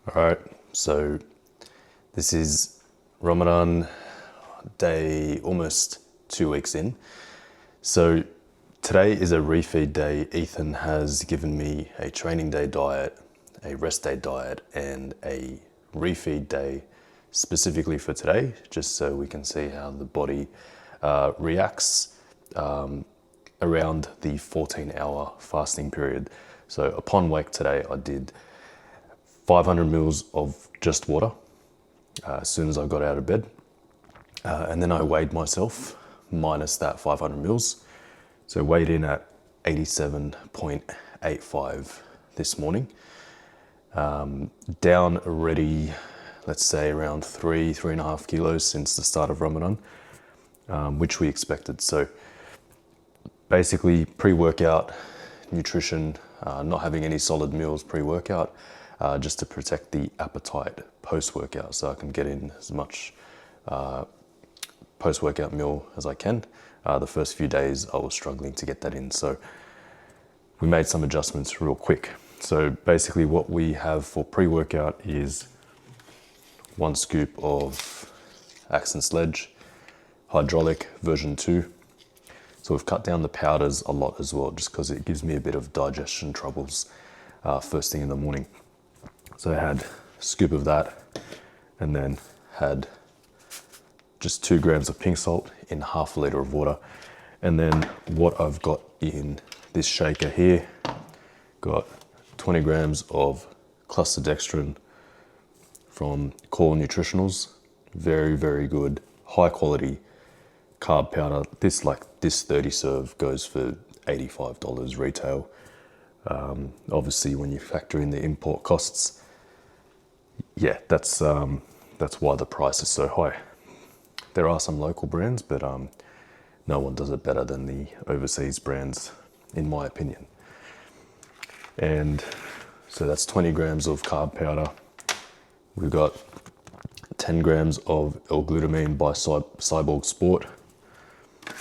All right, so this is Ramadan day, almost 2 weeks in. So today is a refeed day. Ethan has given me a training day diet, a rest day diet, and a refeed day specifically for today, just so we can see how the body reacts around the 14-hour fasting period. So upon wake today, I did 500 mils of just water as soon as I got out of bed. And then I weighed myself minus that 500 mils. So weighed in at 87.85 this morning. Down already, let's say around 3.5 kilos since the start of Ramadan, which we expected. So basically pre-workout nutrition, not having any solid meals pre-workout, just to protect the appetite post-workout, so I can get in as much post-workout meal as I can. The first few days I was struggling to get that in, so we made some adjustments real quick. So basically what we have for pre-workout is 1 scoop of Accent Sledge, hydraulic version 2. So we've cut down the powders a lot as well, just because it gives me a bit of digestion troubles first thing in the morning. So I had a scoop of that, and then had just 2 grams of pink salt in half a liter of water. And then what I've got in this shaker here, got 20 grams of cluster dextrin from Core Nutritionals. Very, very good, high quality carb powder. This 30 serve goes for $85 retail. Obviously when you factor in the import costs, yeah, that's why the price is so high. There are some local brands, but no one does it better than the overseas brands, in my opinion. And so that's 20 grams of carb powder. We've got 10 grams of L-glutamine by Cyborg Sport.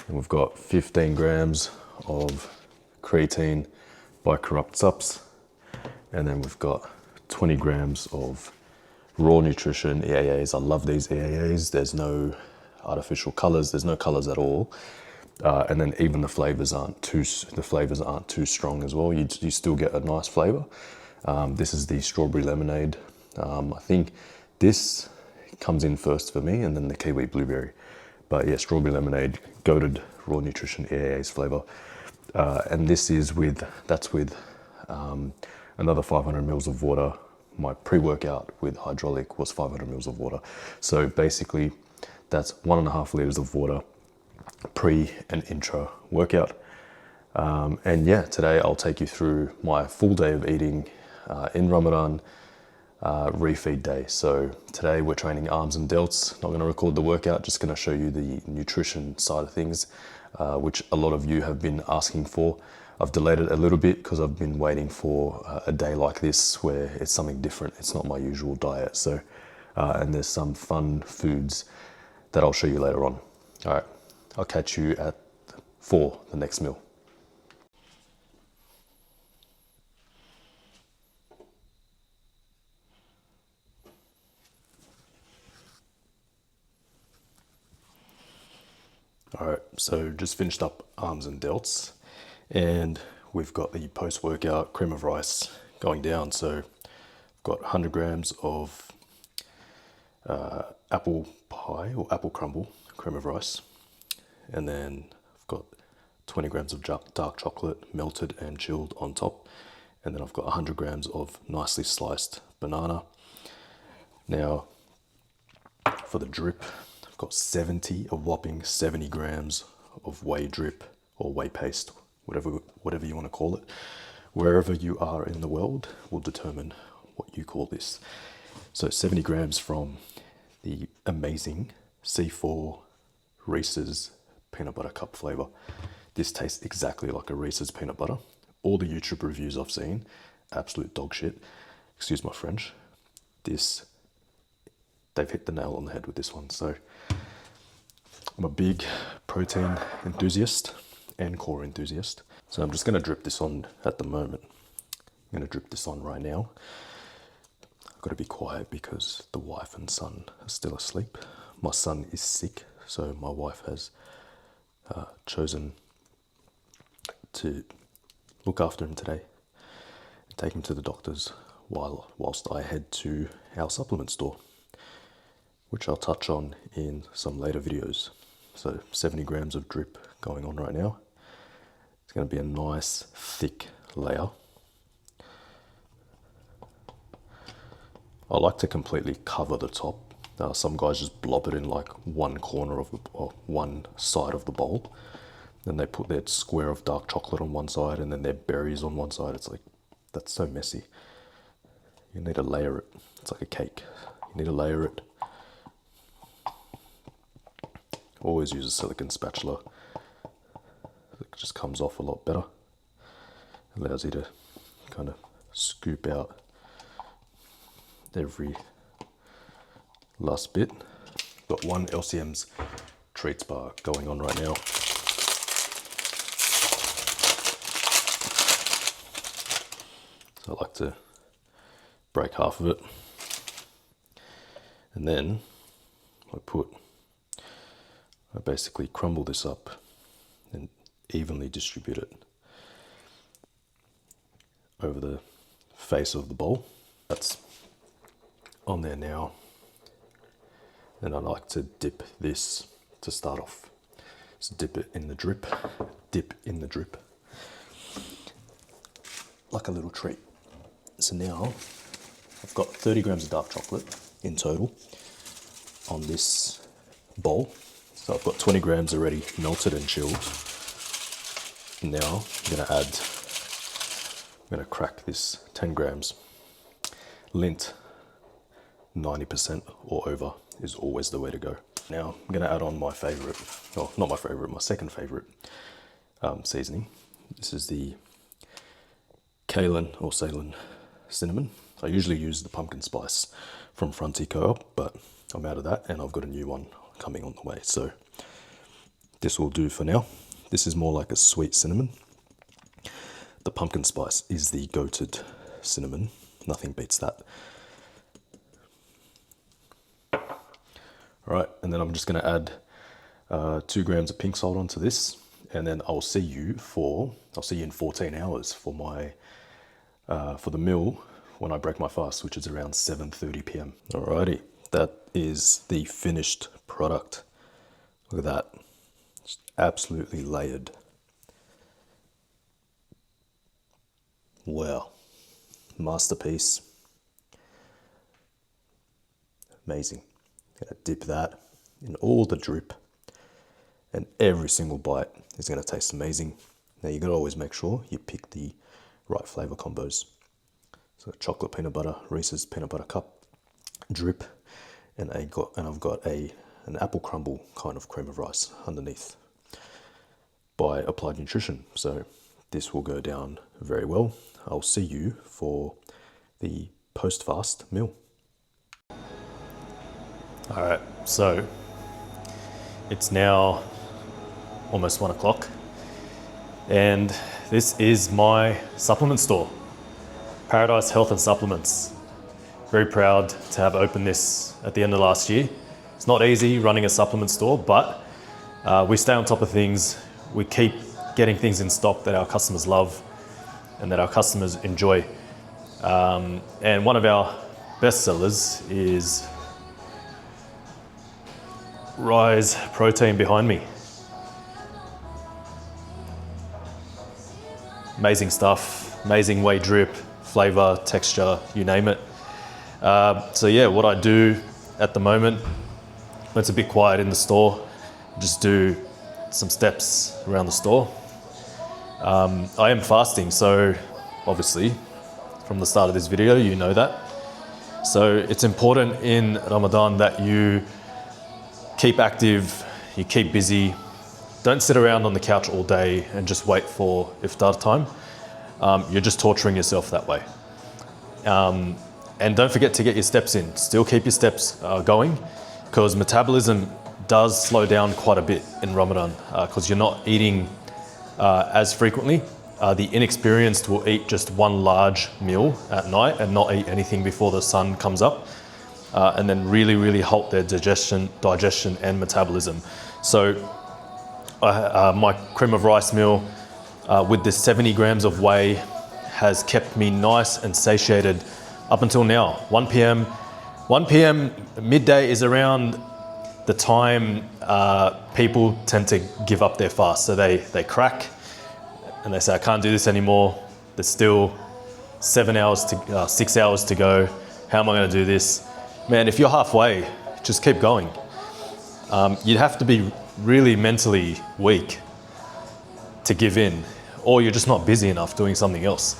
And we've got 15 grams of creatine by Corrupt Sups. And then we've got 20 grams of Raw Nutrition EAAs. I love these EAAs. There's no artificial colors. There's no colors at all. And then even the flavors aren't too strong as well. You still get a nice flavor. This is the strawberry lemonade. I think this comes in first for me, and then the kiwi blueberry. But yeah, strawberry lemonade, goated Raw Nutrition EAAs flavor. And this is with another 500 mils of water. My pre-workout with hydraulic was 500 mils of water. So basically that's 1.5 liters of water pre and intra workout. And yeah, today I'll take you through my full day of eating in Ramadan, refeed day. So today we're training arms and delts. Not going to record the workout, just going to show you the nutrition side of things, which a lot of you have been asking for. I've delayed it a little bit because I've been waiting for a day like this where it's something different. It's not my usual diet. So, and there's some fun foods that I'll show you later on. All right, I'll catch you for the next meal. All right, so just finished up arms and delts, and we've got the post-workout cream of rice going down. So I've got 100 grams of apple pie or apple crumble cream of rice, and then I've got 20 grams of dark chocolate melted and chilled on top, and then I've got 100 grams of nicely sliced banana. Now for the drip, I've got a whopping 70 grams of whey drip or whey paste, whatever you want to call it. Wherever you are in the world will determine what you call this. So 70 grams from the amazing C4 Reese's peanut butter cup flavor. This tastes exactly like a Reese's peanut butter. All the YouTube reviews I've seen, absolute dog shit. Excuse my French. They've hit the nail on the head with this one. So I'm a big protein enthusiast and core enthusiast. So I'm just going to drip this on at the moment. I'm going to drip this on right now. I've got to be quiet because the wife and son are still asleep. My son is sick, so my wife has chosen to look after him today and take him to the doctors whilst I head to our supplement store, which I'll touch on in some later videos. So 70 grams of drip going on right now. It's going to be a nice thick layer. I like to completely cover the top. Some guys just blob it in like one corner of or one side of the bowl. Then they put their square of dark chocolate on one side and then their berries on one side. It's like, that's so messy. You need to layer it. It's like a cake. You need to layer it. Always use a silicone spatula. It just comes off a lot better. Allows you to kind of scoop out every last bit. Got one LCM's treats bar going on right now. So I like to break half of it, and then I basically crumble this up and evenly distribute it over the face of the bowl. That's on there now. And I like to dip this to start off. So dip it in the drip, dip in the drip, like a little treat. So now I've got 30 grams of dark chocolate in total on this bowl. So I've got 20 grams already melted and chilled. Now I'm gonna crack this 10 grams. Lint 90% or over is always the way to go. Now I'm gonna add on my favorite, well, not my favorite, my second favorite seasoning. This is the Ceylon cinnamon. I usually use the pumpkin spice from Frontier Co-op, but I'm out of that and I've got a new one coming on the way. So this will do for now. This is more like a sweet cinnamon. The pumpkin spice is the goated cinnamon. Nothing beats that. All right, and then I'm just gonna add 2 grams of pink salt onto this, and then I'll see you in 14 hours for my for the meal when I break my fast, which is around 7:30 p.m. Alrighty, that is the finished product. Look at that, just absolutely layered. Wow, masterpiece. Amazing. Gonna dip that in all the drip, and every single bite is gonna taste amazing. Now you gotta always make sure you pick the right flavor combos. So chocolate peanut butter, Reese's peanut butter cup, drip, and I've got an apple crumble kind of cream of rice underneath by Applied Nutrition. So this will go down very well. I'll see you for the post-fast meal. All right, so it's now almost 1 o'clock, and this is my supplement store, Paradise Health and Supplements. Very proud to have opened this at the end of last year. It's not easy running a supplement store, but we stay on top of things. We keep getting things in stock that our customers love and that our customers enjoy. And one of our best sellers is Rise protein behind me. Amazing stuff, amazing whey drip, flavor, texture, you name it. So yeah, what I do at the moment, when it's a bit quiet in the store, just do some steps around the store. I am fasting, so obviously from the start of this video, you know that. So it's important in Ramadan that you keep active, you keep busy. Don't sit around on the couch all day and just wait for iftar time. You're just torturing yourself that way. And don't forget to get your steps in. Still keep your steps going, because metabolism does slow down quite a bit in Ramadan because you're not eating as frequently. The inexperienced will eat just one large meal at night and not eat anything before the sun comes up, and then really halt their digestion and metabolism. So my cream of rice meal with the 70 grams of whey has kept me nice and satiated up until now. 1 p.m. midday is around the time people tend to give up their fast. So they crack and they say, I can't do this anymore. There's still 6 hours to go. How am I gonna do this? Man, if you're halfway, just keep going. You'd have to be really mentally weak to give in, or you're just not busy enough doing something else.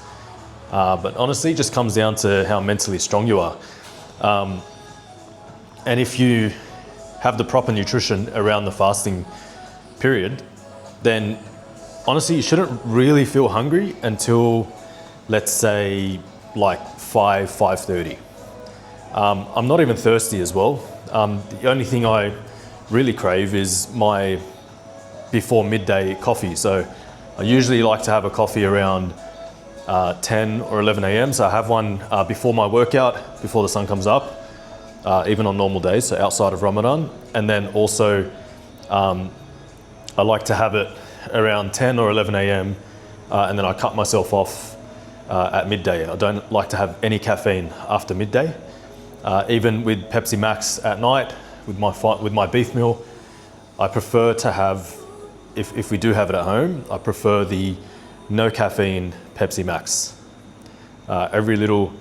But honestly, it just comes down to how mentally strong you are. And if you have the proper nutrition around the fasting period, then honestly, you shouldn't really feel hungry until, let's say, like 5:30. I'm not even thirsty as well. The only thing I really crave is my before midday coffee. So I usually like to have a coffee around 10 or 11 a.m. So I have one before my workout, before the sun comes up, even on normal days, so outside of Ramadan. And then also I like to have it around 10 or 11 a.m. And then I cut myself off at midday. I don't like to have any caffeine after midday. Even with Pepsi Max at night, with my beef meal, I prefer to have, if we do have it at home, I prefer the no caffeine Pepsi Max. Every little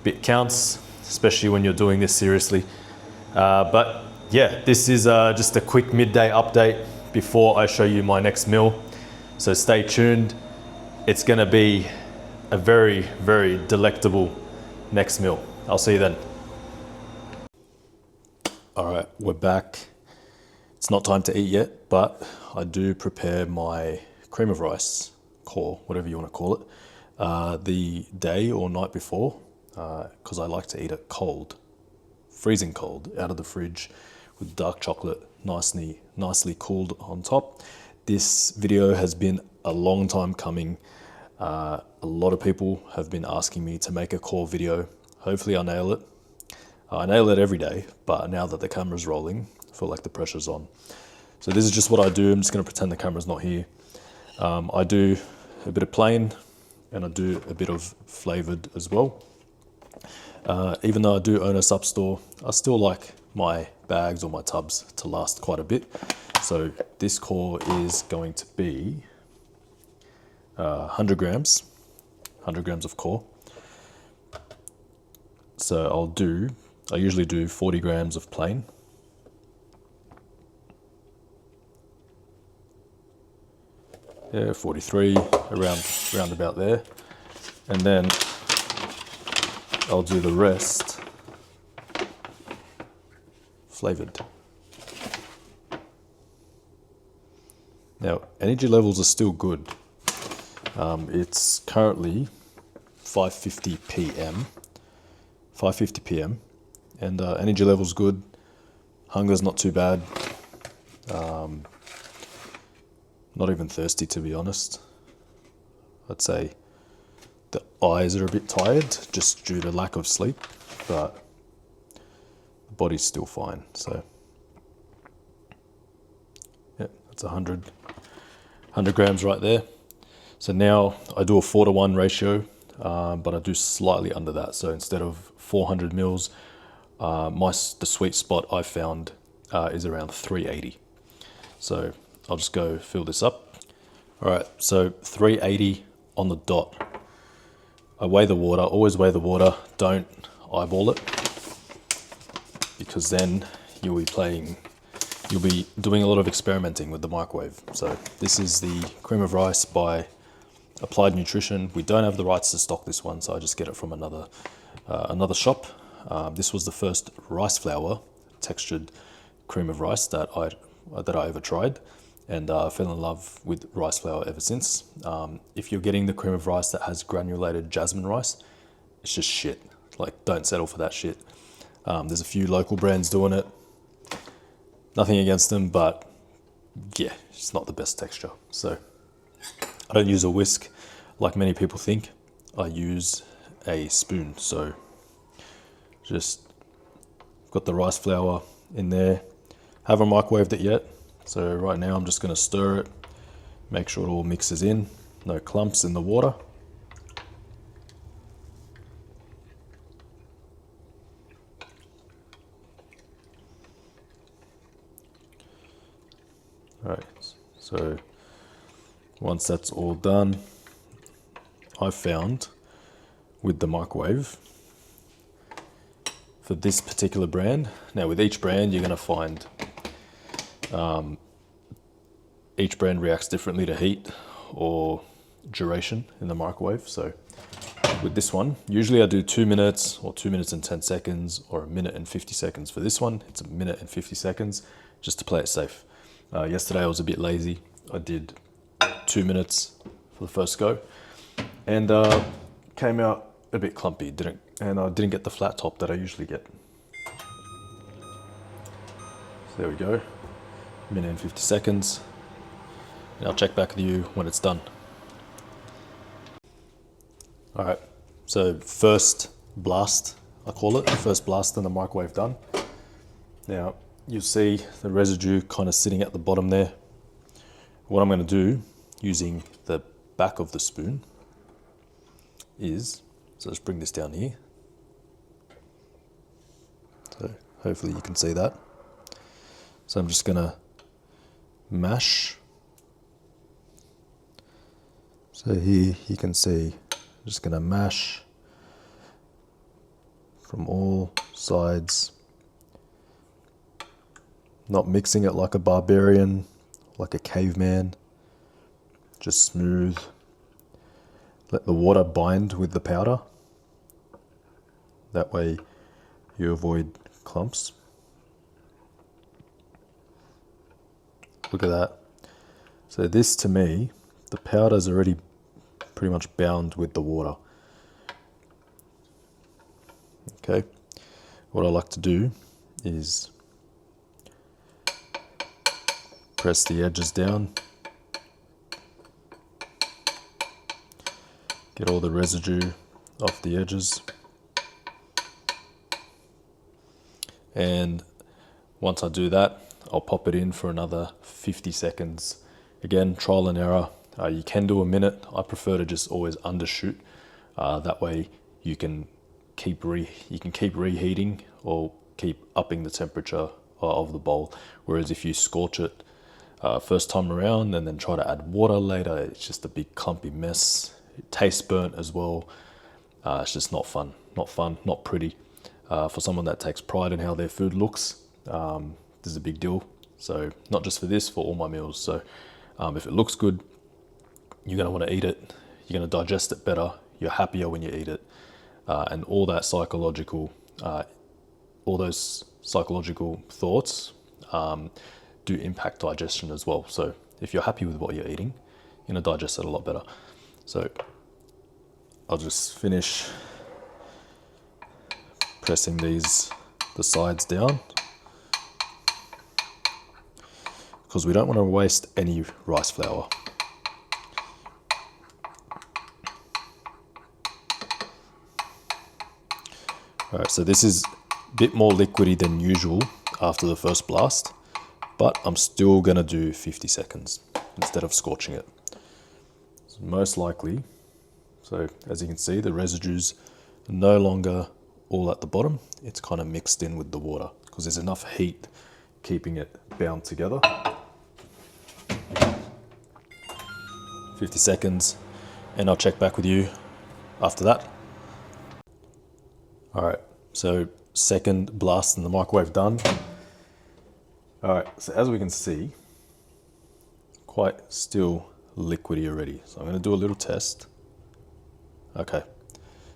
bit counts, especially when you're doing this seriously. But yeah, this is just a quick midday update before I show you my next meal. So stay tuned. It's gonna be a very delectable next meal. I'll see you then. All right, we're back. It's not time to eat yet, but I do prepare my cream of rice, core, whatever you want to call it, the day or night before, because I like to eat it cold, freezing cold, out of the fridge with dark chocolate, nicely cooled on top. This video has been a long time coming. A lot of people have been asking me to make a core video. Hopefully I nail it. I nail it every day, but now that the camera's rolling, I feel like the pressure's on. So this is just what I do. I'm just gonna pretend the camera's not here. I do a bit of plain and I do a bit of flavored as well. Even though I do own a sub store, I still like my bags or my tubs to last quite a bit. So this core is going to be 100 grams of core. So I usually do 40 grams of plain. Yeah, 43, around about there. And then I'll do the rest flavored. Now, energy levels are still good. It's currently 5:50 p.m. And energy level's good. Hunger's not too bad. Not even thirsty, to be honest. I'd say the eyes are a bit tired just due to lack of sleep, but the body's still fine. So yeah, that's 100 grams right there. So now I do a 4:1 ratio, but I do slightly under that. So instead of 400 mils, the sweet spot I found is around 380. So I'll just go fill this up. All right, so 380 on the dot. I weigh the water, always weigh the water. Don't eyeball it, because then you'll be doing a lot of experimenting with the microwave. So this is the cream of rice by Applied Nutrition. We don't have the rights to stock this one, so I just get it from another shop. This was the first rice flour textured cream of rice that I ever tried, and I fell in love with rice flour ever since. If you're getting the cream of rice that has granulated jasmine rice, it's just shit. Like, don't settle for that shit. There's a few local brands doing it. Nothing against them, but yeah, it's not the best texture. So I don't use a whisk. like many people think, I use a spoon. So just got the rice flour in there. Haven't microwaved it yet. So right now I'm just going to stir it, make sure it all mixes in, no clumps in the water. Alright, so once that's all done, I've found with the microwave, for this particular brand, now with each brand you're going to find each brand reacts differently to heat or duration in the microwave. So with this one, usually I do 2 minutes or 2 minutes and 10 seconds or 1 minute and 50 seconds. For this one, it's 1 minute and 50 seconds just to play it safe. Yesterday I was a bit lazy. I did 2 minutes for the first go and came out a bit clumpy, and I didn't get the flat top that I usually get. So there we go, 1 minute and 50 seconds. And I'll check back with you when it's done. All right, so first blast, I call it, first blast in the microwave done. Now, you'll see the residue kind of sitting at the bottom there. What I'm going to do, using the back of the spoon, is, so let's bring this down here. So hopefully you can see that. So I'm just going to mash. So here you can see, I'm just going to mash from all sides, not mixing it like a barbarian, like a caveman, just smooth. Let the water bind with the powder. That way you avoid clumps. Look at that. So this, to me, the powder's already pretty much bound with the water. Okay, what I like to do is press the edges down, get all the residue off the edges, and once I do that, I'll pop it in for another 50 seconds. Again, trial and error. You can do 1 minute. I prefer to just always undershoot. That way you can keep reheating or keep upping the temperature of the bowl. Whereas if you scorch it first time around and then try to add water later, it's just a big clumpy mess. It tastes burnt as well. It's just not fun, not pretty. For someone that takes pride in how their food looks, this is a big deal. So not just for this, for all my meals. So if it looks good, you're going to want to eat it. You're going to digest it better. You're happier when you eat it. And all those psychological thoughts do impact digestion as well. So if you're happy with what you're eating, you're going to digest it a lot better. So I'll just finish pressing the sides down, because we don't want to waste any rice flour. All right, so this is a bit more liquidy than usual after the first blast, but I'm still gonna do 50 seconds instead of scorching it. So most likely, so as you can see, the residue's no longer all at the bottom. It's kind of mixed in with the water because there's enough heat keeping it bound together. 50 seconds, and I'll check back with you after that. All right, so second blast in the microwave done. All right, so as we can see, quite still liquidy already. So I'm gonna do a little test. Okay,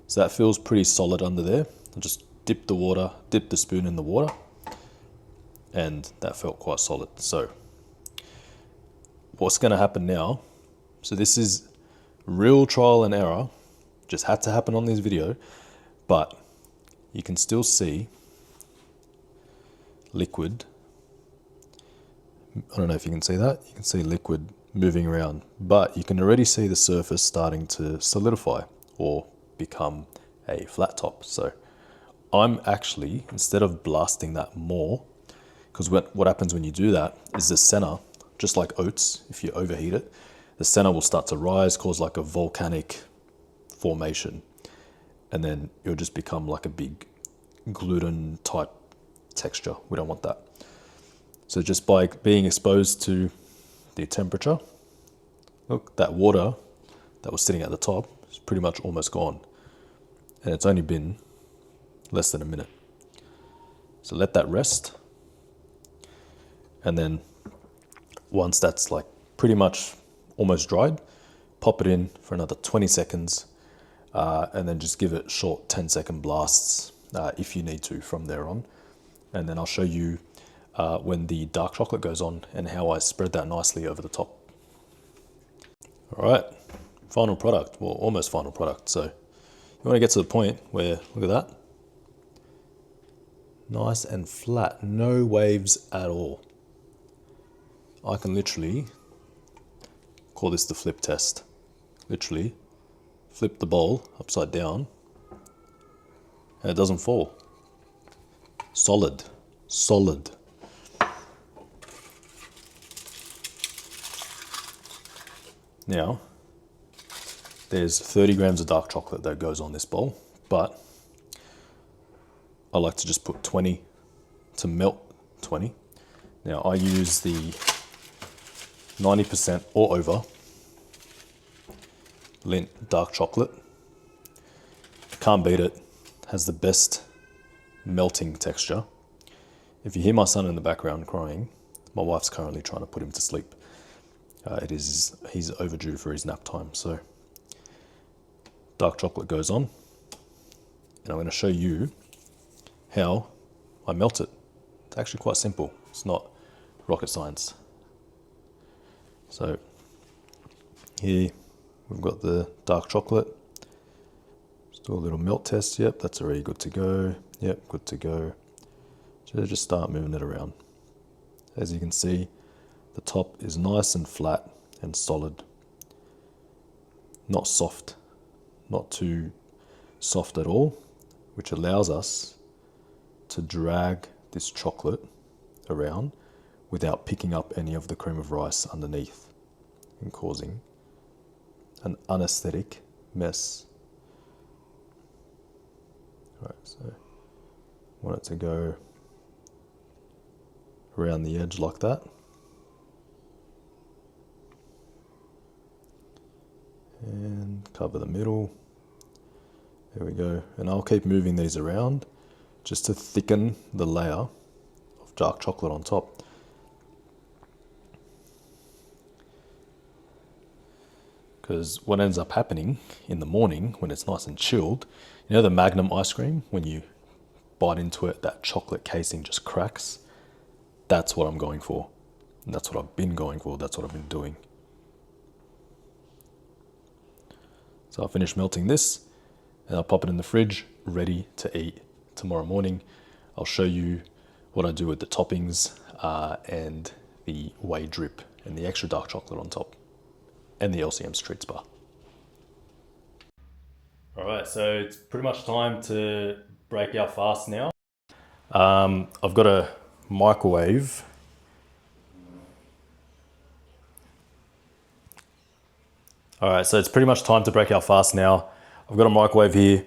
so that feels pretty solid under there. I just dip the spoon in the water, and that felt quite solid. So what's gonna happen now, so this is real trial and error, just had to happen on this video, but you can still see liquid. I don't know if you can see that. You can see liquid moving around, but you can already see the surface starting to solidify or become a flat top. So I'm actually, instead of blasting that more, because what happens when you do that is the center, just like oats, if you overheat it, the center will start to rise, cause like a volcanic formation, and then it'll just become like a big gluten type texture. We don't want that. So just by being exposed to the temperature, look, that water that was sitting at the top is pretty much almost gone. And it's only been less than a minute. So let that rest. And then once that's like pretty much almost dried, pop it in for another 20 seconds and then just give it short 10-second blasts if you need to from there on. And then I'll show you when the dark chocolate goes on and how I spread that nicely over the top. All right, final product, well, almost final product. So you want to get to the point where, look at that, nice and flat, no waves at all. I can literally call this the flip test. Literally flip the bowl upside down and it doesn't fall. Solid, solid. Now, there's 30 grams of dark chocolate that goes on this bowl, but I like to just put 20 to melt 20. Now I use the 90% or over Lindt dark chocolate. Can't beat it. Has the best melting texture. If you hear my son in the background crying, my wife's currently trying to put him to sleep. He's overdue for his nap time. So dark chocolate goes on, and I'm going to show you how I melt it. It's actually quite simple. It's not rocket science. So here we've got the dark chocolate. Just do a little melt test. Yep, that's already good to go. Yep, good to go. So just start moving it around. As you can see, the top is nice and flat and solid. Not soft, not too soft at all, which allows us to drag this chocolate around without picking up any of the cream of rice underneath and causing an unaesthetic mess. Right, so I want it to go around the edge like that. And cover the middle. There we go. And I'll keep moving these around just to thicken the layer of dark chocolate on top. Because what ends up happening in the morning when it's nice and chilled, you know the Magnum ice cream, when you bite into it, that chocolate casing just cracks? That's what I'm going for. And that's what I've been going for. That's what I've been doing. So I'll finish melting this and I'll pop it in the fridge, ready to eat tomorrow morning. I'll show you what I do with the toppings and the whey drip and the extra dark chocolate on top and the LCM's treats bar. All right, so it's pretty much time to break our fast now. I've got a microwave. All right, so it's pretty much time to break our fast now. I've got a microwave here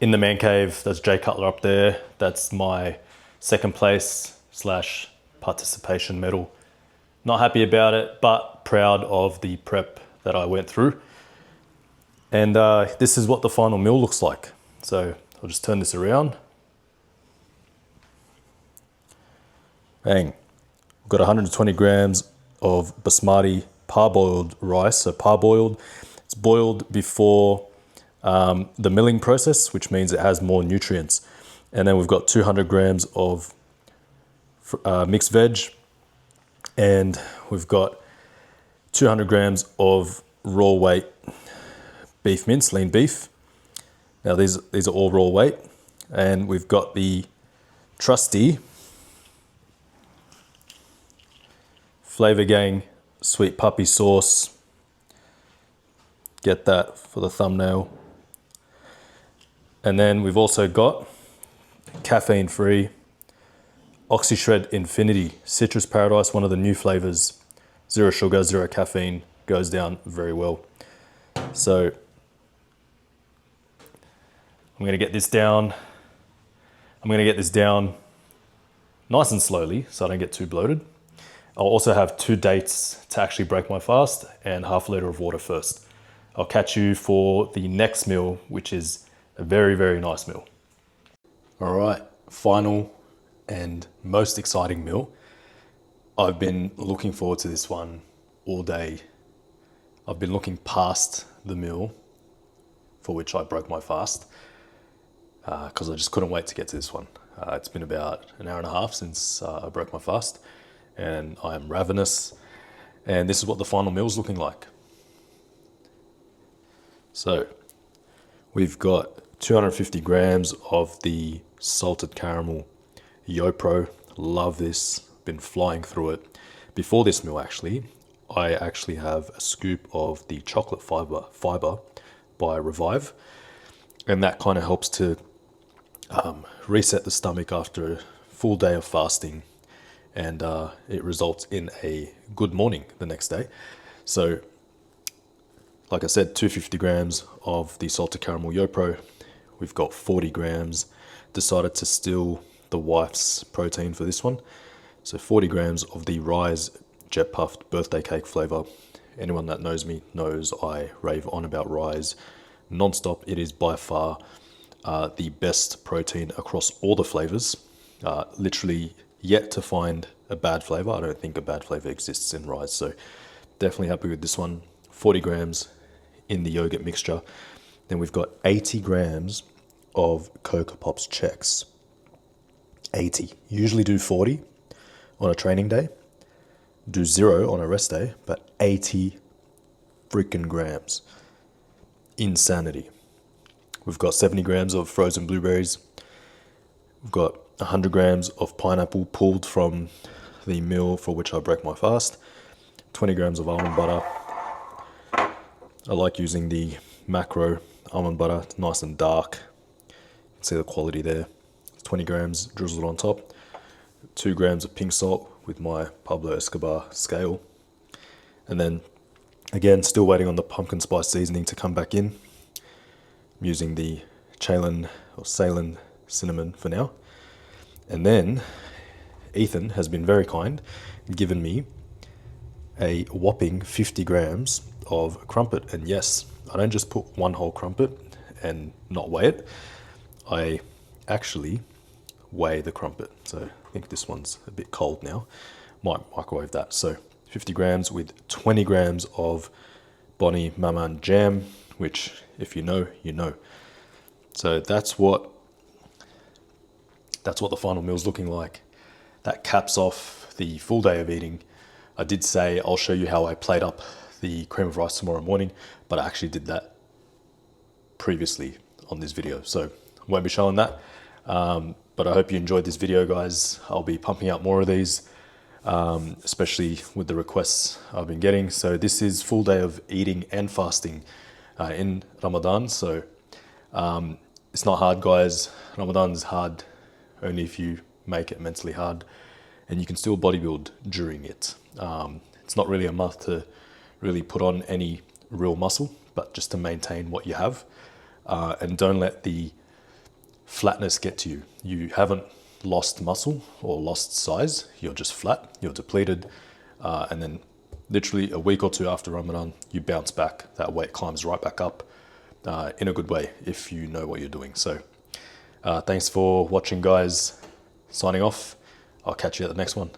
in the man cave. That's Jay Cutler up there. That's my second place / participation medal. Not happy about it, but proud of the prep that I went through. And this is what the final meal looks like. So I'll just turn this around. Bang. We've got 120 grams of basmati parboiled rice. So parboiled, it's boiled before the milling process, which means it has more nutrients. And then we've got 200 grams of mixed veg, and we've got 200 grams of raw weight beef mince, lean beef. Now these are all raw weight, and we've got the trusty Flavor Gang sweet puppy sauce. Get that for the thumbnail. And then we've also got caffeine-free OxyShred Infinity Citrus Paradise, one of the new flavors. 0 sugar, 0 caffeine, goes down very well. So I'm gonna get this down. I'm gonna get this down nice and slowly so I don't get too bloated. I'll also have 2 dates to actually break my fast and half a liter of water first. I'll catch you for the next meal, which is a very, very nice meal. All right, final and most exciting meal. I've been looking forward to this one all day. I've been looking past the meal for which I broke my fast because I just couldn't wait to get to this one. It's been about an hour and a half since I broke my fast and I am ravenous, and this is what the final meal is looking like. So we've got 250 grams of the salted caramel YoPro. Love this, been flying through it. Before this meal I actually have a scoop of the chocolate fiber by Revive, and that kind of helps to reset the stomach after a full day of fasting, and it results in a good morning the next day. So like I said, 250 grams of the salted caramel YoPro. We've got 40 grams. Decided to steal the wife's protein for this one. So 40 grams of the Rise Jet Puffed birthday cake flavor. Anyone that knows me knows I rave on about Rise non-stop. It is by far the best protein across all the flavors. Literally yet to find a bad flavor. I don't think a bad flavor exists in Rise. So definitely happy with this one. 40 grams in the yogurt mixture. Then we've got 80 grams of Cocoa Pops Chex. 80. Usually do 40 on a training day. Do 0 on a rest day, but 80 freaking grams. Insanity. We've got 70 grams of frozen blueberries. We've got 100 grams of pineapple pulled from the meal for which I broke my fast. 20 grams of almond butter. I like using the macro almond butter. It's nice and dark. You can see the quality there. 20 grams drizzled on top. 2 grams of pink salt with my Pablo Escobar scale. And then, again, still waiting on the pumpkin spice seasoning to come back in. I'm using the Ceylon cinnamon for now. And then, Ethan has been very kind and given me a whopping 50 grams of crumpet. And yes, I don't just put one whole crumpet and not weigh it. I actually weigh the crumpet. So I think this one's a bit cold now. Might microwave that. So 50 grams with 20 grams of Bonnie Maman jam, which if you know, you know. So that's what the final meal's looking like. That caps off the full day of eating. I did say I'll show you how I plate up the cream of rice tomorrow morning, but I actually did that previously on this video, so I won't be showing that. But I hope you enjoyed this video, guys. I'll be pumping out more of these, especially with the requests I've been getting. So this is full day of eating and fasting in Ramadan. So it's not hard, guys. Ramadan's hard only if you make it mentally hard, and you can still bodybuild during it. It's not really a must to really put on any real muscle, but just to maintain what you have. And don't let the flatness get to you. You haven't lost muscle or lost size. You're just flat, you're depleted. And then literally a week or two after Ramadan, you bounce back. That weight climbs right back up in a good way if you know what you're doing. So thanks for watching, guys. Signing off. I'll catch you at the next one.